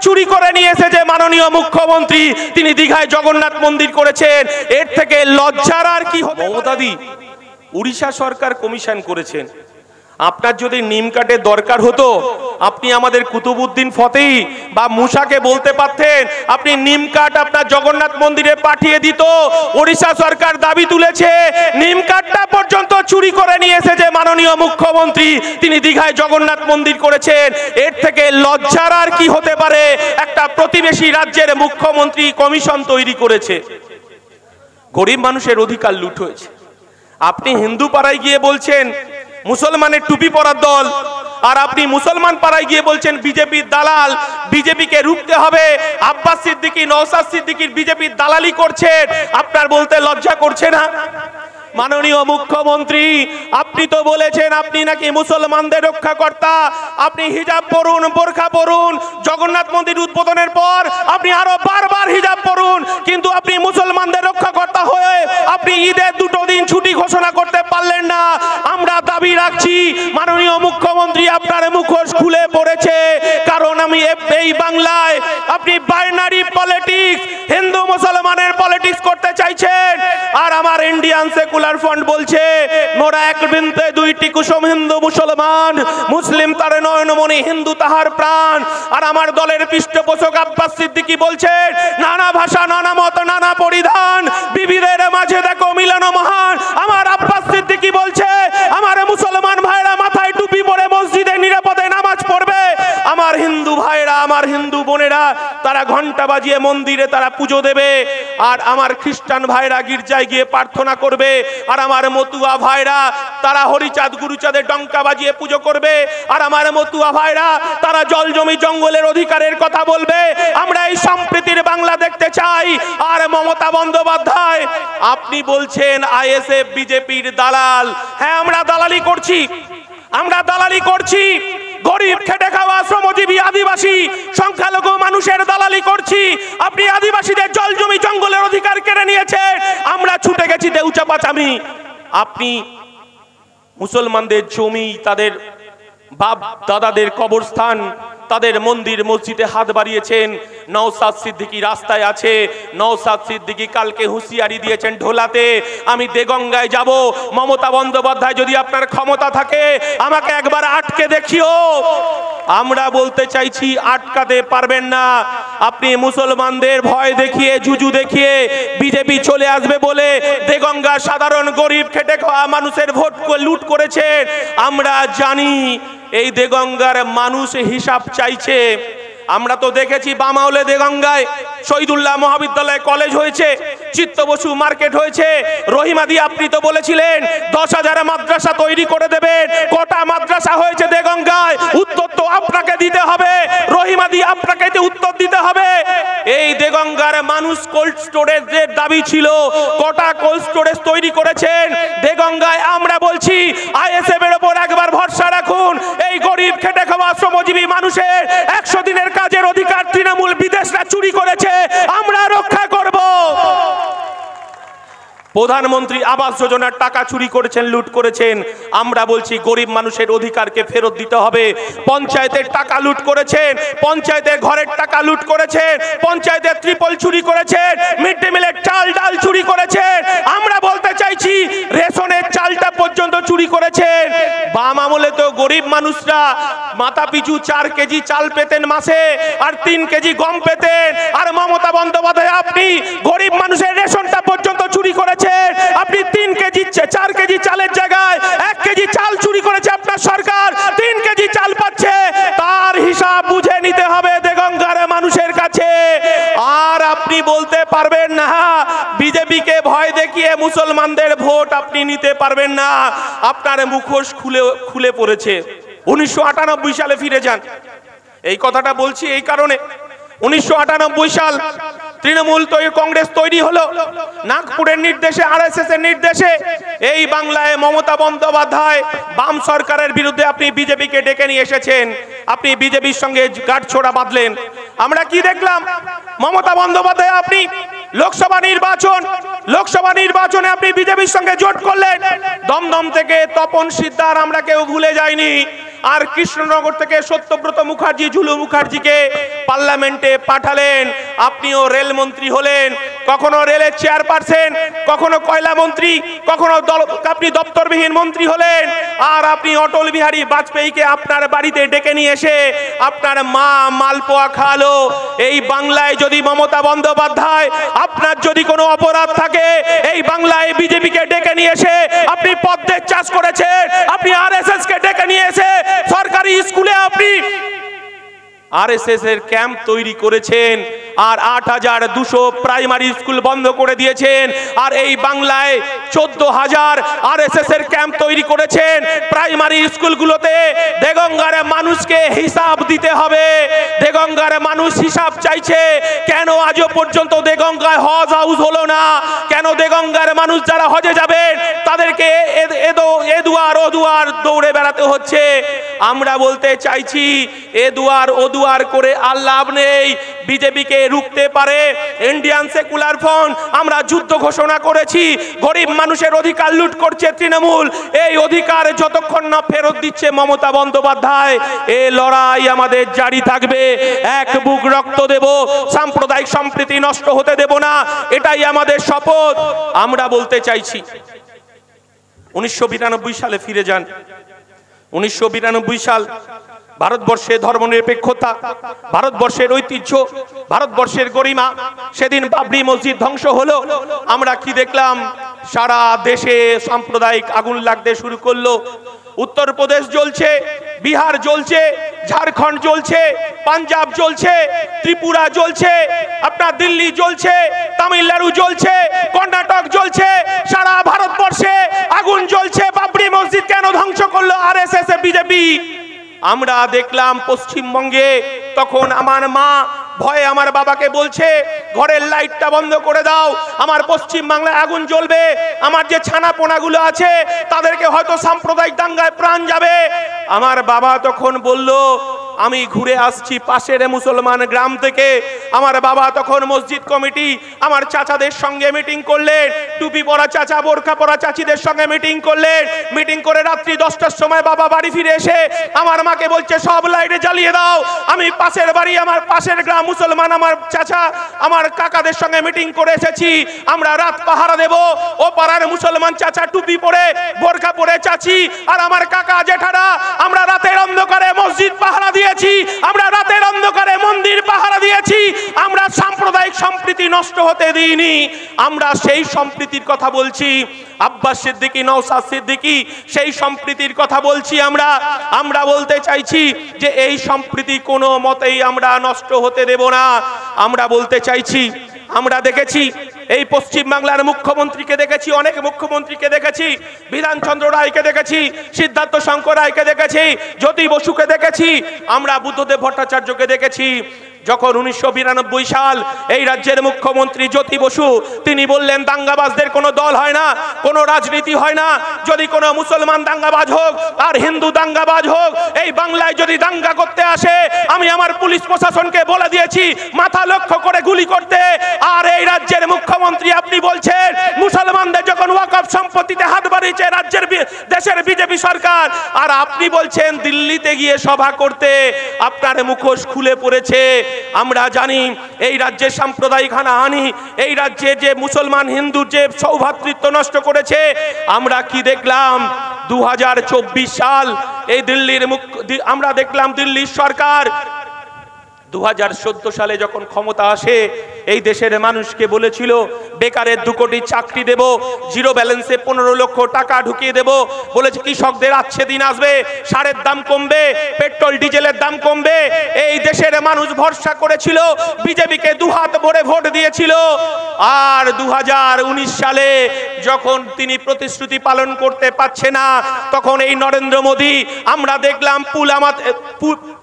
চুরি করে নিয়ে এসেছে মাননীয় মুখ্যমন্ত্রী, তিনি দীঘায় জগন্নাথ মন্দির করেছেন, এর থেকে লজ্জার আর কি হবে? মমতাদি উড়িষ্যা সরকার কমিশন করেছেন। আপনার যদি নিম কাঠের দরকার হতো আপনি আমাদের কুতুবউদ্দিন ফতেহি বা মুসাকে বলতে পারতেন, আপনি নিম কাঠ আপনার জগন্নাথ মন্দিরে পাঠিয়ে দিত। ওড়িশা সরকার দাবি তুলেছে নিম কাঠটা পর্যন্ত চুরি করে নিয়ে এসেছে মাননীয় মুখ্যমন্ত্রী, তিনি দীঘায় জগন্নাথ মন্দির করেছেন, এর থেকে লজ্জার আর কি হতে পারে? একটা প্রতিবেশী রাজ্যের মুখ্যমন্ত্রী কমিশন তৈরি করেছে। গরিব মানুষের অধিকার লুট হয়েছে। আপনি হিন্দু পাড়ায় গিয়ে বলছেন মুসলমানের টুপি পরার দল, আর আপনি মুসলমান পাড়ায় গিয়ে বলছেন বিজেপির দালাল, বিজেপিকে রুখতে হবে। আব্বাস সিদ্দিকী, নওশাদ সিদ্দিকীর বিজেপির দালালি করছেন, আপনার বলতে লজ্জা করছে না? মাননীয় মুখ্যমন্ত্রী, আপনি তো বলেছেন আপনি নাকি মুসলমানদের রক্ষাকর্তা, আপনি হিজাব পরুন, বোরখা পরুন। জগন্নাথ মন্দির উদ্বোধনের পর আপনি আরো বারবার হিজাব পরুন, কিন্তু আপনি মুসলমানদের রক্ষাকর্তা হয়ে আপনি ঈদের 2 দিন ছুটি ঘোষণা করতে পারলেন না। আমরা দাবি রাখছি মাননীয় মুখ্যমন্ত্রী, আপনার মুখোশ খুলে পড়েছে, কারণ আমি এই বাংলায় আপনি বাইনারি পলিটিক্স, হিন্দু মুসলমানের পলিটিক্স করতে চাইছেন। আর আমার ইন্ডিয়ান সেকুলার ফ্রন্ট বলছে মোরা এক বৃন্তে 2টি কুসুম, হিন্দু মুসলমান, মুসলিম তার নয়নমণি, হিন্দু তাহার প্রাণ। আর আমার দলের পৃষ্ঠপোষক আব্বাস সিদ্দিকী বলছেন নানা ভাষা, নানা মত, নানা পরিধান, বিবিধের মাঝে দেখো মিলন মহান। আমার আব্বাস সিদ্দিকী বলছে আমার মুসলমান ভাইরা মাথায় টুপি পরে মসজিদে নিরাপদে নামাজ পড়বে, আমার হিন্দু ভাইরা, আমার হিন্দু বোনেরা তারা ঘন্টা বাজিয়ে মন্দিরে তারা পুজো দেবে, আর আমার খ্রিস্টান ভাইরা গির্জায় গিয়ে প্রার্থনা করবে, আর আমার মতুয়া ভাইরা তারা হরিচাঁদ গুরুচাঁদের ডঙ্কা বাজিয়ে পুজো করবে, আর আমার মতুয়া ভাইরা তারা জল জমি জঙ্গলের অধিকারের কথা বলবে। আমরা এই সম্প্রীতির বাংলা দেখতে চাই। আর মমতা বন্দ্যোপাধ্যায়, আপনি বলছেন আইএসএফ বিজেপির দালাল। হ্যাঁ, আমরা দালালি করছি, আমরা দালালি করছি। গরিব খেটে খাওয়া শ্রমজীবী আদিবাসী সংখ্যালঘু মানুষের দালালি করছি। আপনি আদিবাসীদের জল জমি জঙ্গলের অধিকার কেড়ে নিয়েছেন, আমরা ছুটে গেছি দেউচাপাচামি। আপনি মুসলমানদের জমি, তাদের বাপ দাদাদের কবরস্থান, তাদের মন্দির মসজিদে হাত বাড়িয়েছেন। নওশাদ সিদ্দিকী রাস্তায় আছে, নওশাদ সিদ্দিকী কালকে হুঁশিয়ারি দিয়েছেন ঢোলাতে আমি দেগঙ্গায় যাব। মমতা বন্দ্যোপাধ্যায়, যদি আপনার ক্ষমতা থাকে আমাকে একবার আটকে দেখিও। আমরা বলতে চাইছি আটকাতে পারবেন না। আপনি মুসলমানদের ভয় দেখিয়ে, জুজু দেখিয়ে বিজেপি চলে আসবে বলে দেগঙ্গা সাধারণ গরিব খেটে খাওয়া মানুষের ভোট লুট করেছেন। আমরা জানি এই দেগঙ্গার মানুষ হিসাব চাইছে। আমরা তো দেখেছি বামাউলে দেগঙ্গায় শহীদুল্লাহ মহাবিদ্যালয় কলেজ হয়েছে, চিত্ত বসু মার্কেট হয়েছে। রহিমাদি, আপনি তো বলেছিলেন 10,000 মাদ্রাসা তৈরি করে দেবেন। কটা মাদ্রাসা হয়েছে দেগঙ্গায়? উত্তর তো আপনাকে দিতে হবে। রহিমাদি, আপনাকে উত্তর দিতে হবে। এই দেগঙ্গার মানুষ কোল্ড স্টোরেজের দাবি ছিল, কটা কোল্ড স্টোরেজ তৈরি করেছেন দেগঙ্গায়? আমরা বলছি আইএসএফ এর উপর একবার ভরসা রাখুন। এই গরিব খেটে খাওয়া শ্রমজীবী মানুষের 100 দিনের কাজের অধিকার তৃণমূল বিদেশরা চুরি করেছে, আমরা রক্ষা করব। প্রধানমন্ত্রী আবাস যোজনার টাকা চুরি করেছেন, লুট করেছেন। আমরা বলছি গরিব মানুষের অধিকারকে ফেরত দিতে হবে। পঞ্চায়েতের টাকা লুট করেছেন, পঞ্চায়েতের ঘরের টাকা লুট করেছেন, পঞ্চায়েতের ত্রিপল চুরি করেছেন, মিড ডে মিলের চাল ডাল চুরি করেছেন। আমরা বলতে চাইছি রেশনের চালটা পর্যন্ত চুরি করেছেন। বাম আমলে তো গরিব মানুষরা মাথা পিছু 4 কেজি চাল পেতেন মাসে, আর 3 কেজি গম পেতেন। আর মমতা বন্দ্যোপাধ্যায়, আপনি গরিব মানুষের রেশনটা পর্যন্ত চুরি করেছেন। আপনি 3 কেজি 4 কেজি চালের জায়গায় 1 কেজি চাল চুরি করেছে আপনার সরকার। 3 কেজি চাল পাচ্ছে, তার হিসাব বুঝে নিতে হবে দেগঙ্গার মানুষের কাছে। আর আপনি বলতে পারবেন না বিজেপিকে ভয় দেখিয়ে মুসলমানদের ভোট আপনি নিতে পারবেন না। আপনার মুখোশ খুলে পড়েছে। 1998 সালে ফিরে যান। এই কথাটা বলছি এই কারণে, 1998 সাল তৃণমূল কংগ্রেস তৈরি হলো নাগপুরের নির্দেশে, আরএসএস এর নির্দেশে। এই বাংলায় মমতা বন্দ্যোপাধ্যায় বাম সরকারের বিরুদ্ধে আপনি বিজেপিকে ডেকে নিয়ে এসেছেন, আপনি বিজেপির সঙ্গে গাঁটছড়া বাঁধলেন। আমরা কি দেখলাম? মমতা বন্দ্যোপাধ্যায়, আপনি লোকসভা নির্বাচনে আপনি বিজেপির সঙ্গে জোট করলেন। দমদম থেকে তপন সিদ্ধার আমরা কেউ ভুলে যাইনি। আর কৃষ্ণনগর থেকে সত্যব্রত মুখার্জি, ঝুলু মুখার্জিকে পার্লামেন্টে পাঠালেন। আপনিও রেলমন্ত্রী হলেন, কখনো রেলের চেয়ারপারসন, কখনো কয়লা মন্ত্রী, কখনো আপনি দপ্তরবিহীন মন্ত্রী হলেন। আর আপনি অটল বিহারী বাজপেয়ীকে আপনার বাড়িতে ডেকে নিয়ে এসে আপনার মা মালপোয়া খাওয়ালো। এই বাংলায় যদি মমতা বন্দ্যোপাধ্যায় আপনার যদি কোনো অপরাধ থাকে, এই বাংলায় বিজেপিকে ডেকে নিয়ে এসে আপনি পদ্মের চাষ করেছেন, আপনি আরএসএস কে ডেকে নিয়ে এসে সরকারি স্কুলে আপনি আরএসএস এর ক্যাম্প তৈরি করেছেন, আর ৮,২০০ প্রাইমারি স্কুল বন্ধ করে দিয়েছেন। আর এই বাংলায় ১৪,০০০ আরএসএস এর ক্যাম্প তৈরি করেছেন প্রাইমারি স্কুলগুলোতে। দেগঙ্গার মানুষকে হিসাব দিতে হবে, দেগঙ্গার মানুষ হিসাব চাইছে। কেন আজও পর্যন্ত দেগঙ্গায় হজ হাউস হলো না? কেন দেগঙ্গার মানুষ যারা হজে যাবেন তাদেরকে এ দুয়ার ও দুয়ার দৌড়ে বেড়াতে হচ্ছে? আমরা বলতে চাইছি, এ দুয়ার ও দুয়ার করে আর লাভ নেই। বিজেপিকে রুখতে পারে ইন্ডিয়ান সেকুলার ফ্রন্ট। আমরা যুদ্ধ ঘোষণা করেছি। গরিব মানুষের অধিকার লুট করছে তৃণমূল, এই অধিকার যতক্ষণ না ফেরত দিচ্ছে মমতা বন্দ্যোপাধ্যায়, এই লড়াই আমাদের জারি থাকবে। এক বুক রক্ত দেব, সাম্প্রদায়িক সম্প্রীতি নষ্ট হতে দেব না, এটাই আমাদের শপথ। আমরা বলতে চাইছি 1992 সালে ফিরে যান। 1992 সাল, ভারতবর্ষের ধর্মনিরপেক্ষতা, ভারতবর্ষের ঐতিহ্য, ভারতবর্ষের গরিমা। সেদিন বাবরি মসজিদ ধ্বংস হলো। আমরা কি দেখলাম? সারা দেশে সাম্প্রদায়িক আগুন লাগতে শুরু করলো। উত্তরপ্রদেশ জ্বলছে, বিহার জ্বলছে, ঝাড়খণ্ড জ্বলছে, পাঞ্জাব জ্বলছে, ত্রিপুরা জ্বলছে, আপনার দিল্লি জ্বলছে, তামিলনাড়ু জ্বলছে, কর্ণাটক জ্বলছে, সারা ভারতবর্ষে আগুন জ্বলছে। বাবরি মসজিদ কেন ধ্বংস করলো আরএসএস বিজেপি? আমরা দেখলাম পশ্চিমবঙ্গে, তখন আমার মা ভয়ে আমার বাবাকে বলছে ঘরের লাইটটা বন্ধ করে দাও, আমার পশ্চিম বাংলায় আগুন জ্বলবে, আমার যে ছানা পোনাগুলো আছে তাদেরকে হয়তো সাম্প্রদায়িক দাঙ্গায় প্রাণ যাবে। আমার বাবা তখন বলল, আমি ঘুরে আসছি পাশের মুসলমান গ্রাম থেকে। আমার বাবা তখন মসজিদ কমিটি, আমার চাচাদের সঙ্গে মিটিং করলেন, টুপি পরা চাচা, বোরখা পরা চাচিদের সঙ্গে মিটিং করলেন। মিটিং করে রাত্রি 10টার সময় বাবা বাড়ি ফিরে এসে আমার মাকে বলছে সব লাইট জ্বালিয়ে দাও। আমি পাশের বাড়ি, আমার পাশের গ্রাম মুসলমান, আমার চাচা, আমার কাকাদের সঙ্গে মিটিং করে এসেছি, আমরা রাত পাহারা দেব। ও পাড়ার মুসলমান চাচা টুপি পরে, বোরখা পরে চাচি, আর আমার কাকা জেঠারা, আমরা রাতের অন্ধকারে মসজিদ পাহারা দিয়ে, আমরা রাতের অন্ধকারে মন্দির পাহারা দিয়েছি। আমরা সাম্প্রদায়িক সম্প্রীতি নষ্ট হতে দিইনি। আমরা সেই সম্প্রীতির কথা বলছি। আব্বাস সিদ্দিকী, নওশাদ সিদ্দিকী, সেই সম্প্রীতির কথা বলছি। আমরা বলতে চাইছি যে এই সম্প্রীতি কোনো মতেই আমরা নষ্ট হতে দেব না। আমরা বলতে চাইছি, আমরা দেখেছি এই পশ্চিম বাংলার মুখ্যমন্ত্রীকে দেখেছি, অনেক মুখ্যমন্ত্রীকে দেখেছি, বিধানচন্দ্র রায়কে দেখেছি, সিদ্ধার্থ শঙ্কর রায়কে দেখেছি, জ্যোতি বসুকে দেখেছি, আমরা বুদ্ধদেব ভট্টাচার্যকে দেখেছি। যখন 1992 সাল এই রাজ্যের মুখ্যমন্ত্রী জ্যোতি বসু তিনি বললেন দাঙ্গাবাজদের কোনো দল হয় না, কোনো রাজনীতি হয় না, যদি কোনো মুসলমান দাঙ্গাবাজ হোক আর হিন্দু দাঙ্গাবাজ হোক, এই বাংলায় যদি দাঙ্গা করতে আসে আমি আমার পুলিশ প্রশাসনকে বলে দিয়েছি মাথা লক্ষ্য করে গুলি করতে। আর এই রাজ্যের মুখ্যমন্ত্রী আপনি বলছেন মুসলমানদের যখন ওয়াকফ সম্পত্তিতে হাত বাড়িয়েছে রাজ্যের দেশের বিজেপি সরকার, আর আপনি বলছেন দিল্লিতে গিয়ে সভা করতে। আপনার মুখোশ খুলে পড়েছে। আমরা জানি এই রাজ্যে সাম্প্রদায়িক হানাহানি, এই রাজ্যে যে মুসলমান হিন্দুর যে সৌভ্রাতৃত্ব নষ্ট করেছে। আমরা কি দেখলাম 2024 সাল এই দিল্লির আমরা দেখলাম দিল্লির সরকার 2014 সালে যখন ক্ষমতা আসে এই দেশের মানুষকে বলেছিল বেকারের 2 কোটি চাকরি দেব, জিরো ব্যালেন্সে 15 লক্ষ টাকা ঢুকিয়ে দেব, বলেছে কৃষকদের আচ্ছে দিন আসবে, সারের দাম কমবে, পেট্রোল ডিজেলের দাম কমবে। এই দেশের মানুষ ভরসা করেছিল, বিজেপিকে 2 হাত ভরে ভোট দিয়েছিল। আর 2019 সালে যখন তিনি প্রতিশ্রুতি পালন করতে পারছে না, তখন এই নরেন্দ্র মোদী আমরা দেখলাম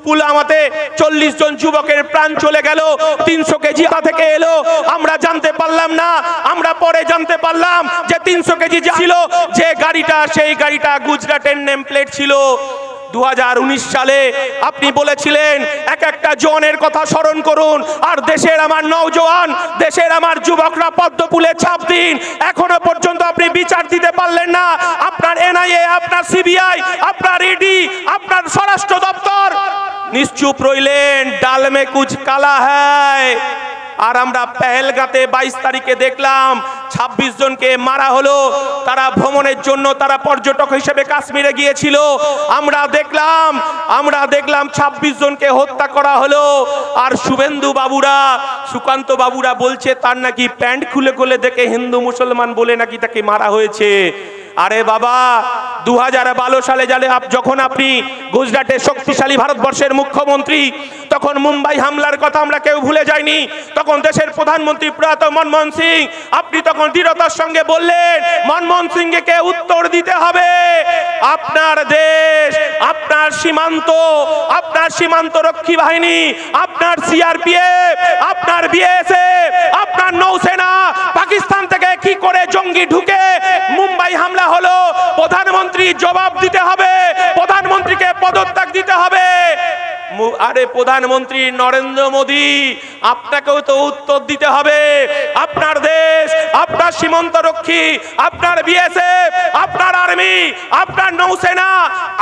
পুলওয়ামাতে 40 জন যুবকের প্রাণ চলে গেল, 300 কেজি থেকে এলো। আমরা জানতে পারলাম না, আমরা পরে জানতে পারলাম যে 300 কেজি ছিল যে গাড়িটা, সেই গাড়িটা গুজরাটের নেম প্লেট ছিল। 2019 সালে আপনি বলেছিলেন এক একটা জনের কথা স্মরণ করুন, আর দেশের আমার নওজওয়ান, দেশের আমার যুবকরা পদ্মফুলে ছাপ দিন। এখনো পর্যন্ত আপনি বিচার দিতে পারলেন না। আপনার এনআইএ, আপনার সিবিআই, আপনার ইডি, আপনার স্বরাষ্ট্র দপ্তর নিশ্চুপ রইলেন। ডাল মে কুছ কালা হ্যায়। আর আমরা পেহেলগাঁতে 22 তারিখে দেখলাম 26 জনকে মারা হলো। তারা ভ্রমণের জন্য, তারা পর্যটক হিসেবে কাশ্মীরে গিয়েছিল। আমরা দেখলাম 26 জনকে হত্যা করা হলো। আর শুভেন্দু বাবুরা, সুকান্ত বাবুরা বলছে তার নাকি প্যান্ট খুলে খুলে দেখে হিন্দু মুসলমান বলে নাকি তাকে মারা হয়েছে। আরে বাবা, 2012 সালে যখন আপনি গুজরাটের শক্তিশালী ভারতবর্ষের মুখ্যমন্ত্রী, তখন মুম্বাই হামলার কথা আমরা কেউ ভুলে যাইনি। তখন দেশের প্রধানমন্ত্রী প্রয়াত মনমোহন সিং, আপনি তখন দৃঢ়তার সঙ্গে বললেন মনমোহন সিংকে উত্তর দিতে হবে। আপনার দেশ, আপনার সীমান্ত রক্ষী বাহিনী, আপনার সিআরপিএফ, আপনার বিএসএফ, আপনার নৌসেনা পাকিস্তান থেকে কি করে জঙ্গি ঢুকে মুম্বাই হামলা হলো, প্রধানমন্ত্রী জবাব দিতে হবে, প্রধানমন্ত্রীকে পদত্যাগ দিতে হবে। আরে প্রধানমন্ত্রী নরেন্দ্র মোদী, আপনাকেও তো উত্তর দিতে হবে। আপনার দেশ, আপনার সীমান্ত রক্ষী, আপনার বিএসএফ, আপনার আর্মি, আপনার নৌসেনা,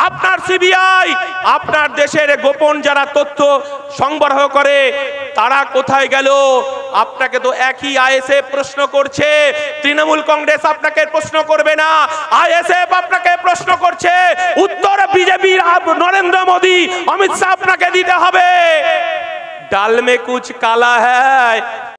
আপনার সিবিআই, আপনার দেশের গোপন যারা তথ্য সংগ্রহ করে তারা কোথায় গেল? আপনাকে তো একই আইএসএফ প্রশ্ন করছে। তৃণমূল কংগ্রেস আপনাকে প্রশ্ন করবে না, আইএসএফ আপনাকে প্রশ্ন করছে। উত্তর বিজেপি, নরেন্দ্র মোদী, অমিত শাহ আপনাকে দিতে হবে। ডাল মে কুছ কালা হ্যায়।